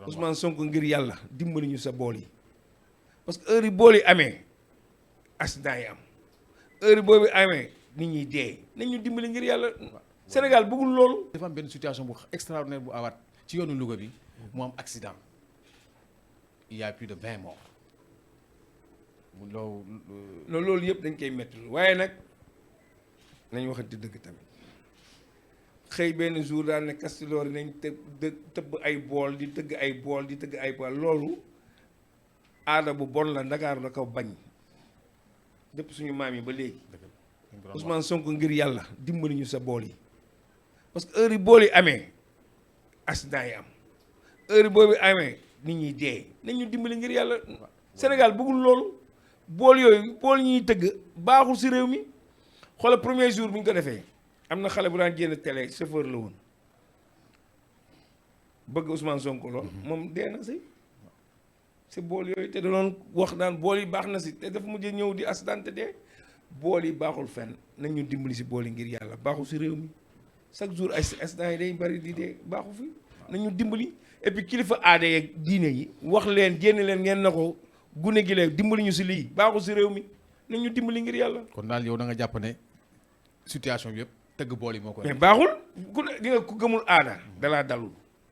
Ousmane Sonko ngir yàlla dimbali ñu sa bool yi parce que heure yi bool yi amee accident yi am heure yi boobu amee nit ñi dee nañ ñu dimbali ngir yàlla. Sénégal bëggul loolu. dafa am benn situation bu extraordinaire bu awaat ci yoonu Louga bi mu am accident il y a plus de 20 morts loolu yëpp dañ koy métti waaye nag nañ waxante dëgg tamit xëy benn jour daal ne Cassoarols nañ tëbb ay bool di tëgg ay bool di tëgg ay bool loolu aada bu bon la Dakar da ko bañ dépp suñu maam yi ba léegi. Ousmane Sonko ngir yàlla dimbali ñu sa bool yi parce que heure yi bool yi amee accident yi am heure yi boobu amee nit ñi dee nañ ñu dimbali ngir yàlla. Sénégal bëggul loolu bool yooyu bool ñuy tëgg baaxul si réew mi xoolal premier jour bu ñu ko defee am na xale bu daan génn télé chauffeur la woon bëgg Ousmane Sonko lool moom dee na si bool yooyu te da doon wax naan bool yi baax na si te dafa mujj ñëw di accident te dee. bool yi baaxul fenn nañ ñu dimbali si bool yi ngir yàlla baaxul si réew mi chaque jour ay accident yi day bari di dee baaxu fi nañ ñu dimbali et puis kilifa aada yeeg diine yi wax leen génn leen ngeen na ko gune gi leen dimbali ñu si lii baaxul si réew mi nañ ñu dimbali ngir yàlla. kon daal yow da nga jàpp ne situation bi yëpp tëgg bool yi moo koy. mais baaxul ku ne di nga ku gëmul aada dalaa dalul.